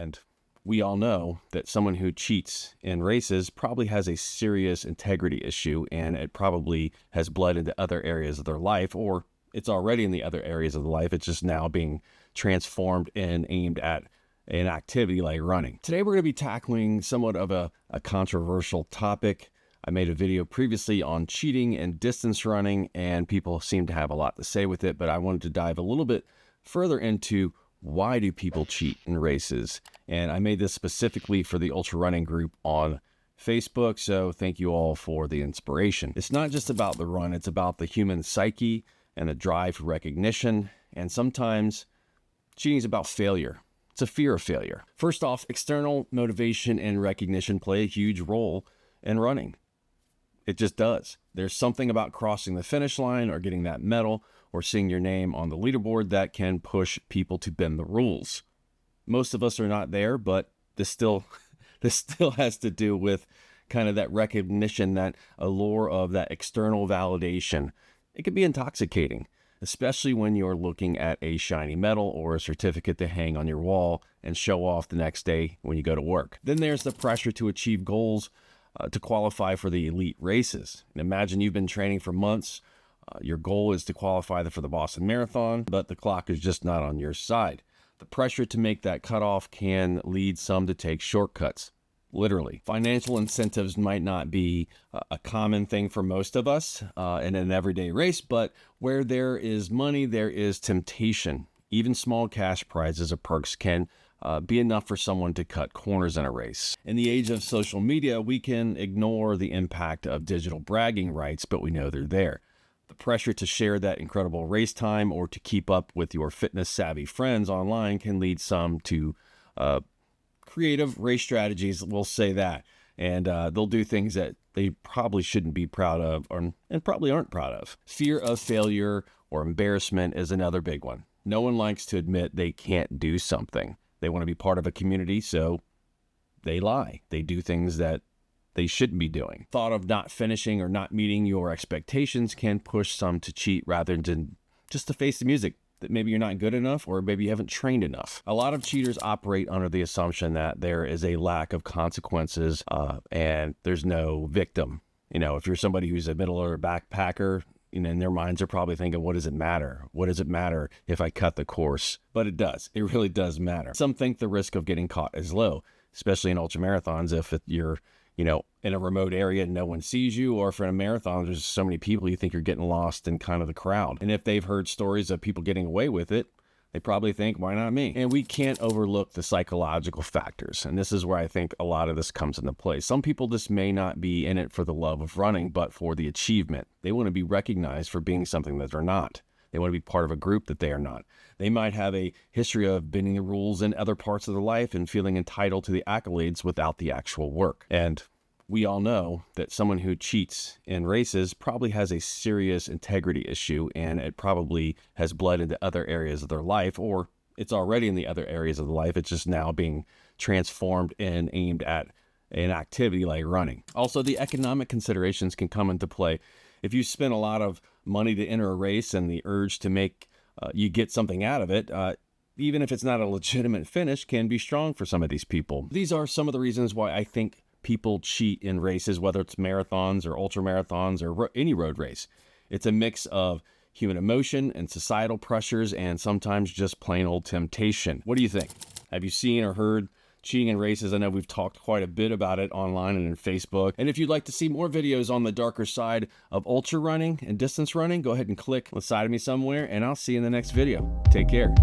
And we all know that someone who cheats in races probably has a serious integrity issue, and it probably has bled into other areas of their life, or it's already in the other areas of the life. It's just now being transformed and aimed at an activity like running. Today, we're going to be tackling somewhat of a controversial topic. I made a video previously on cheating and distance running, and people seem to have a lot to say with it, but I wanted to dive a little bit further into why do people cheat in races? And I made this specifically for the ultra running group on Facebook, so thank you all for the inspiration. It's not just about the run, it's about the human psyche and the drive for recognition, and sometimes cheating is about failure. It's a fear of failure. First off, external motivation and recognition play a huge role in running. It just does. There's something about crossing the finish line or getting that medal or seeing your name on the leaderboard that can push people to bend the rules. Most of us are not there, but this still has to do with kind of that recognition, that allure of that external validation. It can be intoxicating, especially when you're looking at a shiny medal or a certificate to hang on your wall and show off the next day when you go to work. Then there's the pressure to achieve goals to qualify for the elite races. And imagine you've been training for months. Your goal is to qualify for the Boston Marathon, but the clock is just not on your side. The pressure to make that cutoff can lead some to take shortcuts, literally. Financial incentives might not be a common thing for most of us in an everyday race, but where there is money, there is temptation. Even small cash prizes or perks can be enough for someone to cut corners in a race. In the age of social media, we can ignore the impact of digital bragging rights, but we know they're there. The pressure to share that incredible race time or to keep up with your fitness-savvy friends online can lead some to creative race strategies, we'll say that. And they'll do things that they probably shouldn't be proud of and probably aren't proud of. Fear of failure or embarrassment is another big one. No one likes to admit they can't do something. They want to be part of a community, so they lie. They do things that they shouldn't be doing. Thought of not finishing or not meeting your expectations can push some to cheat rather than just to face the music that maybe you're not good enough or maybe you haven't trained enough. A lot of cheaters operate under the assumption that there is a lack of consequences and there's no victim. You know, if you're somebody who's a middle or a backpacker, in their minds are probably thinking, what does it matter? What does it matter if I cut the course? But it does. It really does matter. Some think the risk of getting caught is low, especially in ultra marathons. If you're, in a remote area and no one sees you, or for a marathon, there's so many people, you think you're getting lost in kind of the crowd. And if they've heard stories of people getting away with it, they probably think, why not me? And we can't overlook the psychological factors. And this is where I think a lot of this comes into play. Some people just may not be in it for the love of running, but for the achievement. They want to be recognized for being something that they're not. They want to be part of a group that they are not. They might have a history of bending the rules in other parts of their life and feeling entitled to the accolades without the actual work. And we all know that someone who cheats in races probably has a serious integrity issue, and it probably has bled into other areas of their life, or it's already in the other areas of the life. It's just now being transformed and aimed at an activity like running. Also, the economic considerations can come into play. If you spend a lot of money to enter a race and the urge to make you get something out of it, even if it's not a legitimate finish, can be strong for some of these people. These are some of the reasons why I think people cheat in races, whether it's marathons or ultra marathons or any road race. It's a mix of human emotion and societal pressures and sometimes just plain old temptation. What do you think? Have you seen or heard cheating in races? I know we've talked quite a bit about it online and in Facebook. And if you'd like to see more videos on the darker side of ultra running and distance running, go ahead and click on the side of me somewhere, and I'll see you in the next video. Take care.